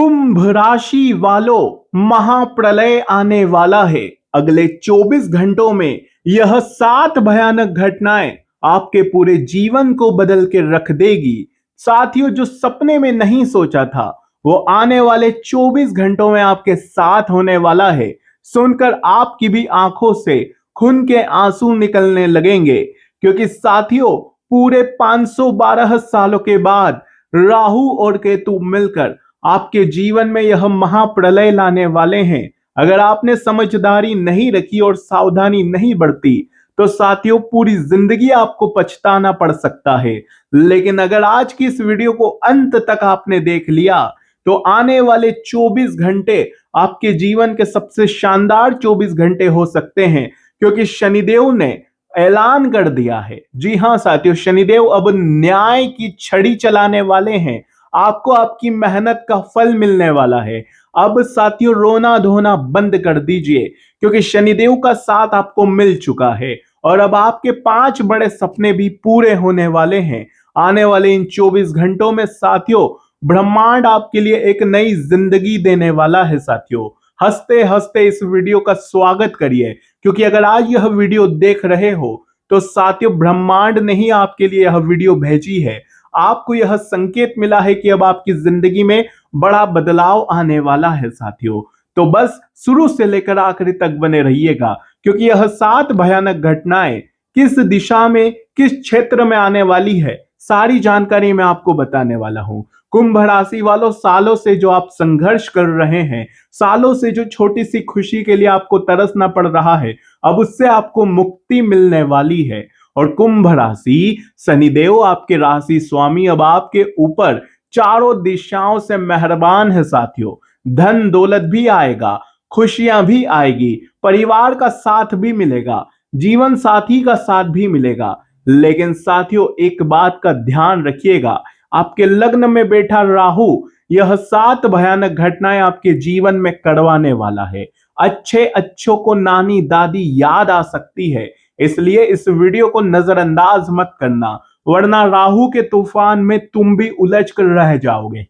कुंभ राशि वालों, महाप्रलय आने वाला है। अगले 24 घंटों में यह 7 भयानक घटनाएं आपके पूरे जीवन को बदल के रख देगी। साथियों, जो सपने में नहीं सोचा था वो आने वाले 24 घंटों में आपके साथ होने वाला है। सुनकर आपकी भी आंखों से खून के आंसू निकलने लगेंगे, क्योंकि साथियों, पूरे 512 सालों के बाद राहु और केतु मिलकर आपके जीवन में यह महाप्रलय लाने वाले हैं। अगर आपने समझदारी नहीं रखी और सावधानी नहीं बरती तो साथियों, पूरी जिंदगी आपको पछताना पड़ सकता है। लेकिन अगर आज की इस वीडियो को अंत तक आपने देख लिया तो आने वाले 24 घंटे आपके जीवन के सबसे शानदार 24 घंटे हो सकते हैं, क्योंकि शनिदेव ने ऐलान कर दिया है। जी हां साथियों, शनिदेव अब न्याय की छड़ी चलाने वाले हैं। आपको आपकी मेहनत का फल मिलने वाला है। अब साथियों, रोना धोना बंद कर दीजिए, क्योंकि शनिदेव का साथ आपको मिल चुका है और अब आपके 5 बड़े सपने भी पूरे होने वाले हैं। आने वाले इन 24 घंटों में साथियों, ब्रह्मांड आपके लिए एक नई जिंदगी देने वाला है। साथियों, हंसते हंसते इस वीडियो का स्वागत करिए, क्योंकि अगर आज यह वीडियो देख रहे हो तो साथियों, ब्रह्मांड ने ही आपके लिए यह वीडियो भेजी है। आपको यह संकेत मिला है कि अब आपकी जिंदगी में बड़ा बदलाव आने वाला है। साथियों, तो बस शुरू से लेकर आखिरी तक बने रहिएगा, क्योंकि यह 7 भयानक घटनाएं किस दिशा में, किस क्षेत्र में आने वाली है, सारी जानकारी मैं आपको बताने वाला हूं। कुंभ राशि वालों, सालों से जो आप संघर्ष कर रहे हैं, सालों से जो छोटी सी खुशी के लिए आपको तरसना पड़ रहा है, अब उससे आपको मुक्ति मिलने वाली है। और कुंभ राशि, शनिदेव आपके राशि स्वामी अब आपके ऊपर चारों दिशाओं से मेहरबान है। साथियों, धन दौलत भी आएगा, खुशियां भी आएगी, परिवार का साथ भी मिलेगा, जीवन साथी का साथ भी मिलेगा। लेकिन साथियों, एक बात का ध्यान रखिएगा, आपके लग्न में बैठा राहु यह 7 भयानक घटनाएं आपके जीवन में करवाने वाला है। अच्छे अच्छों को नानी दादी याद आ सकती है, इसलिए इस वीडियो को नजरअंदाज मत करना, वरना राहु के तूफान में तुम भी उलझ कर रह जाओगे।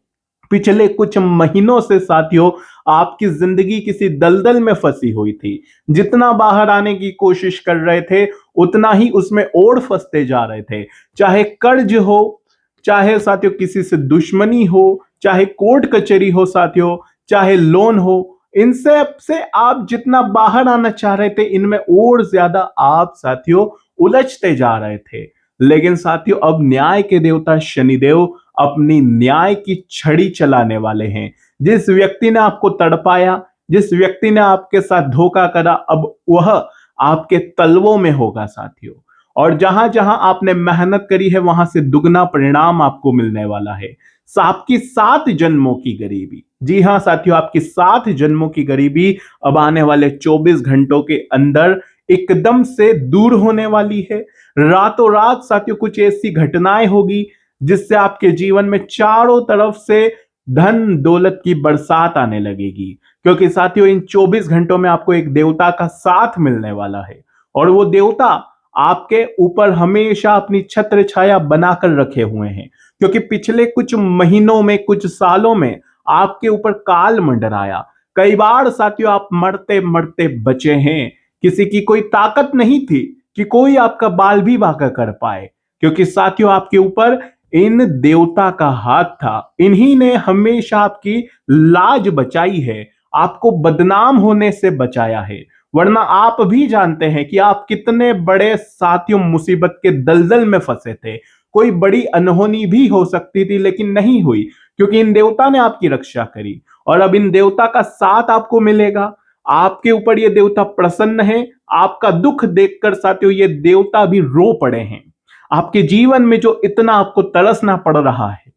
पिछले कुछ महीनों से साथियों, आपकी जिंदगी किसी दलदल में फंसी हुई थी। जितना बाहर आने की कोशिश कर रहे थे, उतना ही उसमें और फंसते जा रहे थे। चाहे कर्ज हो, चाहे साथियों किसी से दुश्मनी हो, चाहे कोर्ट कचहरी हो साथियों, चाहे लोन हो, इनसे से आप जितना बाहर आना चाह रहे थे, इनमें और ज्यादा आप साथियों उलझते जा रहे थे। लेकिन साथियों, अब न्याय के देवता शनिदेव अपनी न्याय की छड़ी चलाने वाले हैं। जिस व्यक्ति ने आपको तड़पाया, जिस व्यक्ति ने आपके साथ धोखा करा, अब वह आपके तलवों में होगा साथियों। और जहां जहां आपने मेहनत करी है, वहां से दुगना परिणाम आपको मिलने वाला है। आपकी 7 जन्मों की गरीबी, जी हां साथियों, आपकी 7 जन्मों की गरीबी अब आने वाले 24 घंटों के अंदर एकदम से दूर होने वाली है। रातों रात साथियों, कुछ ऐसी घटनाएं होगी जिससे आपके जीवन में चारों तरफ से धन दौलत की बरसात आने लगेगी, क्योंकि साथियों, इन 24 घंटों में आपको एक देवता का साथ मिलने वाला है। और वो देवता आपके ऊपर हमेशा अपनी छत्र छाया बनाकर रखे हुए हैं, क्योंकि पिछले कुछ महीनों में, कुछ सालों में आपके ऊपर काल मंडराया। कई बार साथियों, आप मरते मरते बचे हैं। किसी की कोई ताकत नहीं थी कि कोई आपका बाल भी बांका कर पाए, क्योंकि साथियों, आपके ऊपर इन देवता का हाथ था। इन्हीं ने हमेशा आपकी लाज बचाई है, आपको बदनाम होने से बचाया है। वरना आप भी जानते हैं कि आप कितने बड़े साथियों मुसीबत के दलदल में फंसे थे। कोई बड़ी अनहोनी भी हो सकती थी, लेकिन नहीं हुई, क्योंकि इन देवता ने आपकी रक्षा करी। और अब इन देवता का साथ आपको मिलेगा। आपके ऊपर ये देवता प्रसन्न है। आपका दुख देखकर साथियों, ये देवता भी रो पड़े हैं। आपके जीवन में जो इतना आपको तरसना पड़ रहा है,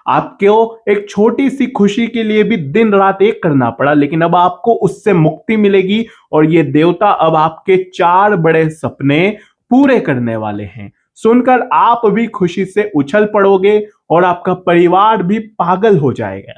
आपको एक छोटी सी खुशी के लिए भी दिन रात एक करना पड़ा, लेकिन अब आपको उससे मुक्ति मिलेगी। और ये देवता अब आपके 4 बड़े सपने पूरे करने वाले हैं। सुनकर आप भी खुशी से उछल पड़ोगे और आपका परिवार भी पागल हो जाएगा।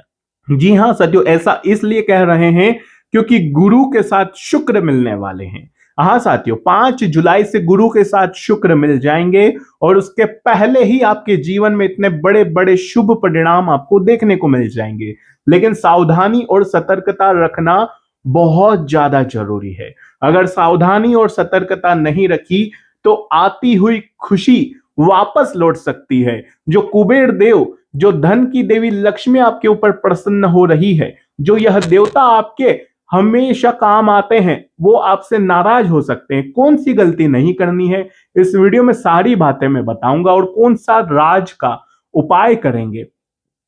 जी हां साथियों, ऐसा इसलिए कह रहे हैं क्योंकि गुरु के साथ शुक्र मिलने वाले हैं। हाँ साथियों, 5 जुलाई से गुरु के साथ शुक्र मिल जाएंगे और उसके पहले ही आपके जीवन में इतने बड़े बड़े शुभ परिणाम आपको देखने को मिल जाएंगे। लेकिन सावधानी और सतर्कता रखना बहुत ज्यादा जरूरी है। अगर सावधानी और सतर्कता नहीं रखी तो आती हुई खुशी वापस लौट सकती है। जो कुबेर देव, जो धन की देवी लक्ष्मी आपके ऊपर प्रसन्न हो रही है, जो यह देवता आपके हमेशा काम आते हैं, वो आपसे नाराज हो सकते हैं। कौन सी गलती नहीं करनी है, इस वीडियो में सारी बातें मैं बताऊंगा। और कौन सा राज का उपाय करेंगे,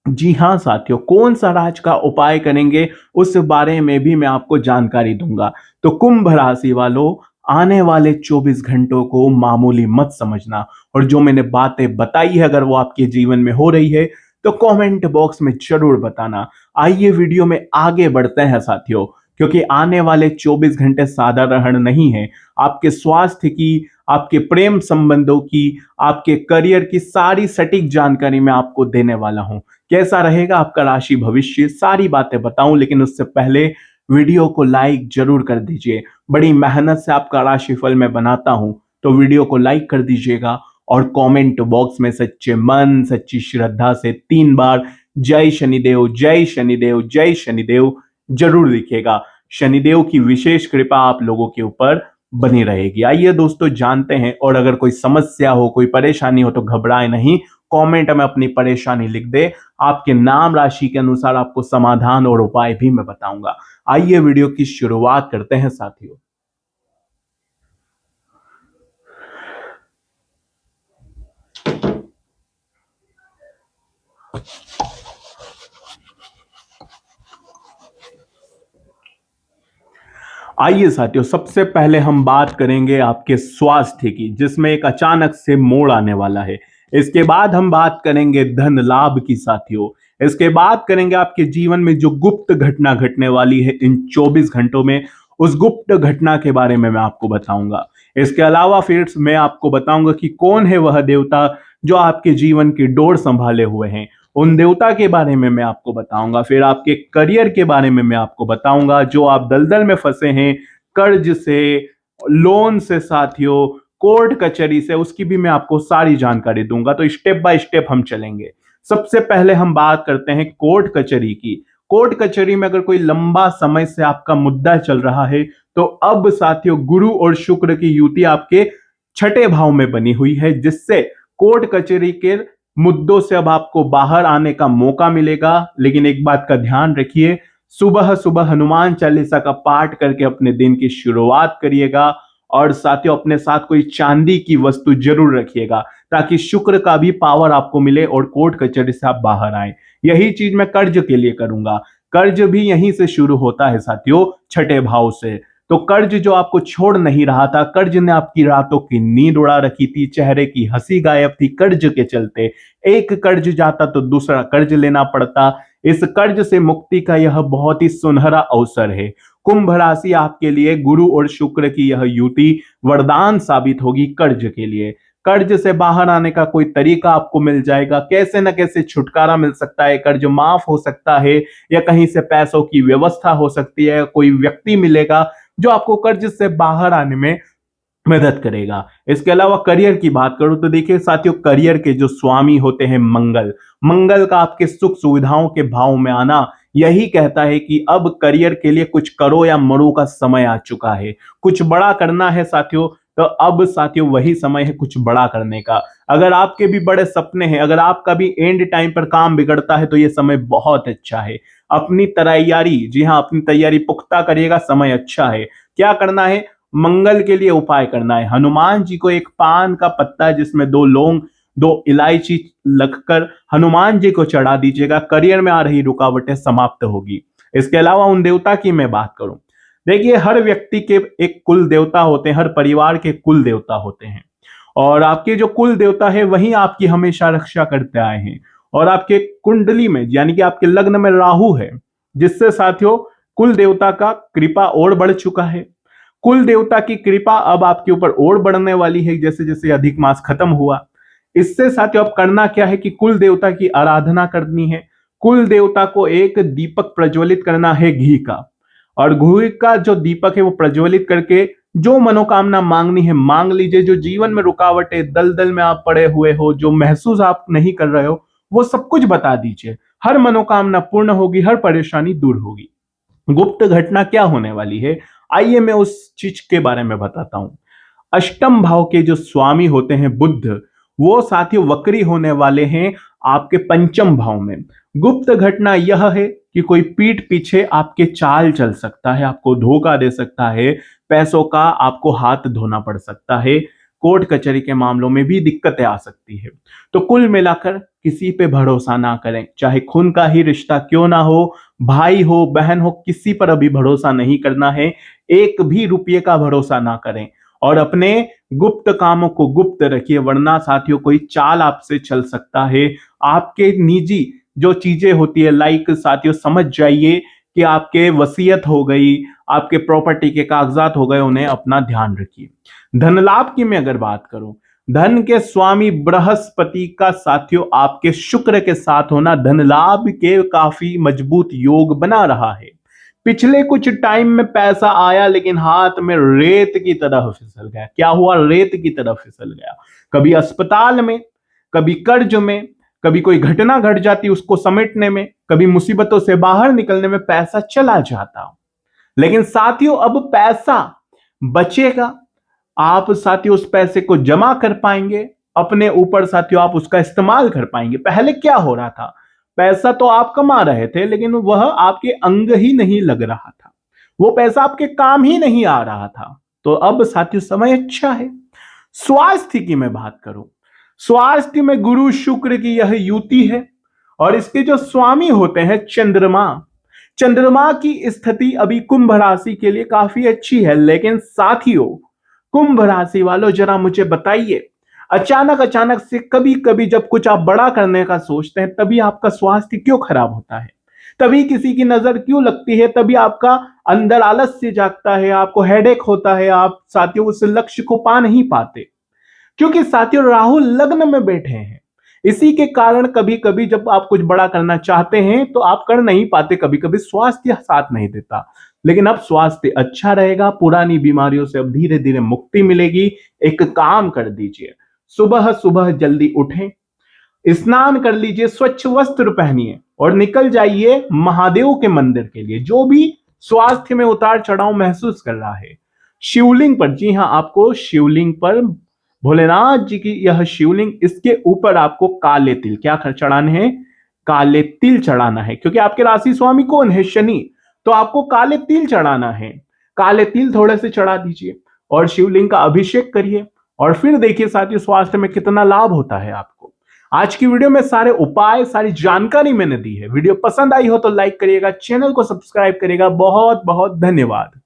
जी हाँ साथियों, कौन सा राज का उपाय करेंगे उस बारे में भी मैं आपको जानकारी दूंगा। तो कुंभ राशि वालों, आने वाले 24 घंटों को मामूली मत समझना। और जो मैंने बातें बताई है, अगर वो आपके जीवन में हो रही है तो कमेंट बॉक्स में जरूर बताना। आइए वीडियो में आगे बढ़ते हैं साथियों, क्योंकि आने वाले 24 घंटे साधारण नहीं है। आपके स्वास्थ्य की, आपके प्रेम संबंधों की, आपके करियर की सारी सटीक जानकारी मैं आपको देने वाला हूं। कैसा रहेगा आपका राशि भविष्य, सारी बातें बताऊं, लेकिन उससे पहले वीडियो को लाइक जरूर कर दीजिए। बड़ी मेहनत से आपका राशिफल मैं बनाता हूं, तो वीडियो को लाइक कर दीजिएगा और कमेंट बॉक्स में सच्चे मन सच्ची श्रद्धा से 3 बार जय शनिदेव जय शनिदेव जय शनिदेव जरूर लिखिएगा। शनिदेव की विशेष कृपा आप लोगों के ऊपर बनी रहेगी। आइए दोस्तों जानते हैं। और अगर कोई समस्या हो, कोई परेशानी हो तो घबराए नहीं, कमेंट में अपनी परेशानी लिख दे। आपके नाम राशि के अनुसार आपको समाधान और उपाय भी मैं बताऊंगा। आइए वीडियो की शुरुआत करते हैं साथियों। आइए साथियों, सबसे पहले हम बात करेंगे आपके स्वास्थ्य की, जिसमें एक अचानक से मोड़ आने वाला है। इसके बाद हम बात करेंगे धन लाभ की साथियों। इसके बाद करेंगे आपके जीवन में जो गुप्त घटना घटने वाली है इन 24 घंटों में, उस गुप्त घटना के बारे में मैं आपको बताऊंगा। इसके अलावा फिर मैं आपको बताऊंगा कि कौन है वह देवता जो आपके जीवन की डोर संभाले हुए हैं। उन देवता के बारे में मैं आपको बताऊंगा। फिर आपके करियर के बारे में मैं आपको बताऊंगा। जो आप दलदल में फंसे हैं, कर्ज से, लोन से साथियों, कोर्ट कचहरी से, उसकी भी मैं आपको सारी जानकारी दूंगा। तो स्टेप बाय स्टेप हम चलेंगे। सबसे पहले हम बात करते हैं कोर्ट कचहरी की। कोर्ट कचहरी में अगर कोई लंबा समय से आपका मुद्दा चल रहा है, तो अब साथियों गुरु और शुक्र की युति आपके छठे भाव में बनी हुई है, जिससे कोर्ट कचहरी के मुद्दों से अब आपको बाहर आने का मौका मिलेगा। लेकिन एक बात का ध्यान रखिए, सुबह सुबह हनुमान चालीसा का पाठ करके अपने दिन की शुरुआत करिएगा। और साथियों अपने साथ कोई चांदी की वस्तु जरूर रखिएगा, ताकि शुक्र का भी पावर आपको मिले और कोर्ट कचहरी से आप बाहर आए। यही चीज मैं कर्ज के लिए करूंगा। कर्ज भी यहीं से शुरू होता है साथियों, छठे भाव से। तो कर्ज जो आपको छोड़ नहीं रहा था, कर्ज ने आपकी रातों की नींद उड़ा रखी थी, चेहरे की हंसी गायब थी कर्ज के चलते। एक कर्ज जाता तो दूसरा कर्ज लेना पड़ता। इस कर्ज से मुक्ति का यह बहुत ही सुनहरा अवसर है। कुंभ राशि आपके लिए गुरु और शुक्र की यह युति वरदान साबित होगी कर्ज के लिए। कर्ज से बाहर आने का कोई तरीका आपको मिल जाएगा, कैसे न कैसे छुटकारा मिल सकता है, कर्ज माफ हो सकता है, या कहीं से पैसों की व्यवस्था हो सकती है। कोई व्यक्ति मिलेगा जो आपको कर्ज से बाहर आने में मदद करेगा। इसके अलावा करियर की बात करूं तो देखिए साथियों, करियर के जो स्वामी होते हैं मंगल, मंगल का आपके सुख सुविधाओं के भाव में आना यही कहता है कि अब करियर के लिए कुछ करो या मरो का समय आ चुका है। कुछ बड़ा करना है साथियों, तो अब साथियों वही समय है कुछ बड़ा करने का। अगर आपके भी बड़े सपने हैं, अगर आपका भी एंड टाइम पर काम बिगड़ता है, तो ये समय बहुत अच्छा है। अपनी तैयारी, जी हाँ, अपनी तैयारी पुख्ता करिएगा, समय अच्छा है। क्या करना है, मंगल के लिए उपाय करना है। हनुमान जी को एक पान का पत्ता जिसमें 2 लौंग 2 इलायची लगकर हनुमान जी को चढ़ा दीजिएगा। करियर में आ रही रुकावटें समाप्त होगी। इसके अलावा उन देवता की मैं बात करूं, देखिए हर व्यक्ति के एक कुल देवता होते हैं, हर परिवार के कुल देवता होते हैं। और आपके जो कुल देवता है वही आपकी हमेशा रक्षा करते आए हैं। और आपके कुंडली में यानी कि आपके लग्न में राहु है, जिससे साथियों कुल देवता का कृपा और बढ़ चुका है। कुल देवता की कृपा अब आपके ऊपर और बढ़ने वाली है जैसे जैसे अधिक मास खत्म हुआ। इससे साथियों अब करना क्या है कि कुल देवता की आराधना करनी है। कुल देवता को एक दीपक प्रज्वलित करना है घी का, और घी का जो दीपक है वो प्रज्वलित करके जो मनोकामना मांगनी है मांग लीजिए। जो जीवन में रुकावटें, दलदल में आप पड़े हुए हो, जो महसूस आप नहीं कर रहे हो, वो सब कुछ बता दीजिए। हर मनोकामना पूर्ण होगी, हर परेशानी दूर होगी। गुप्त घटना क्या होने वाली है, आइए मैं उस चीज के बारे में बताता हूं। अष्टम भाव के जो स्वामी होते हैं बुध, वो साथियों वक्री होने वाले हैं आपके पंचम भाव में। गुप्त घटना यह है कि कोई पीठ पीछे आपके चाल चल सकता है, आपको धोखा दे सकता है, पैसों का आपको हाथ धोना पड़ सकता है, कोर्ट कचहरी के मामलों में भी दिक्कतें आ सकती है। तो कुल मिलाकर किसी पे भरोसा ना करें, चाहे खून का ही रिश्ता क्यों ना हो, भाई हो बहन हो, किसी पर अभी भरोसा नहीं करना है। एक भी रुपये का भरोसा ना करें और अपने गुप्त कामों को गुप्त रखिए, वरना साथियों कोई चाल आपसे चल सकता है। आपके निजी जो चीजें होती है, लाइक साथियों समझ जाइए कि आपके वसीयत हो गई, आपके प्रॉपर्टी के कागजात हो गए, उन्हें अपना ध्यान रखिए। धन लाभ की मैं अगर बात करूं, धन के स्वामी बृहस्पति का साथियों आपके शुक्र के साथ होना धन लाभ के काफी मजबूत योग बना रहा है। पिछले कुछ टाइम में पैसा आया लेकिन हाथ में रेत की तरह फिसल गया। क्या हुआ? रेत की तरह फिसल गया। कभी अस्पताल में, कभी कर्ज में, कभी कोई घटना घट जाती उसको समेटने में, कभी मुसीबतों से बाहर निकलने में पैसा चला जाता। लेकिन साथियों अब पैसा बचेगा, आप साथियों उस पैसे को जमा कर पाएंगे अपने ऊपर, साथियों आप उसका इस्तेमाल कर पाएंगे। पहले क्या हो रहा था, पैसा तो आप कमा रहे थे लेकिन वह आपके अंग ही नहीं लग रहा था, वो पैसा आपके काम ही नहीं आ रहा था। तो अब साथियों समय अच्छा है। स्वास्थ्य की मैं बात करूं, स्वास्थ्य में गुरु शुक्र की यह युति है और इसके जो स्वामी होते हैं चंद्रमा, चंद्रमा की स्थिति अभी कुंभ राशि के लिए काफी अच्छी है। लेकिन साथियों कुंभ राशि वालों जरा मुझे बताइए, अचानक अचानक से कभी कभी जब कुछ आप बड़ा करने का सोचते हैं तभी आपका स्वास्थ्य क्यों खराब होता है, तभी किसी की नजर क्यों लगती है, तभी आपका अंदर आलस्य जागता है, आपको हेडेक होता है, आप साथियों उस लक्ष्य को पा नहीं पाते। क्योंकि साथियों राहु लग्न में बैठे हैं। इसी के कारण कभी कभी जब आप कुछ बड़ा करना चाहते हैं तो आप कर नहीं पाते, कभी कभी स्वास्थ्य साथ नहीं देता। लेकिन अब स्वास्थ्य अच्छा रहेगा, पुरानी बीमारियों से अब धीरे धीरे मुक्ति मिलेगी। एक काम कर दीजिए, सुबह सुबह जल्दी उठें, स्नान कर लीजिए, स्वच्छ वस्त्र पहनिए और निकल जाइए महादेव के मंदिर के लिए। जो भी स्वास्थ्य में उतार चढ़ाव महसूस कर रहा है, शिवलिंग पर, जी हां आपको शिवलिंग पर, भोलेनाथ जी की यह शिवलिंग, इसके ऊपर आपको काले तिल क्या चढ़ाने हैं, काले तिल चढ़ाना है। क्योंकि आपके राशि स्वामी कौन है? शनि। तो आपको काले तिल चढ़ाना है, काले तिल थोड़े से चढ़ा दीजिए और शिवलिंग का अभिषेक करिए और फिर देखिए साथियों स्वास्थ्य में कितना लाभ होता है आपको। आज की वीडियो में सारे उपाय, सारी जानकारी मैंने दी है। वीडियो पसंद आई हो तो लाइक करिएगा, चैनल को सब्सक्राइब करिएगा। बहुत बहुत धन्यवाद।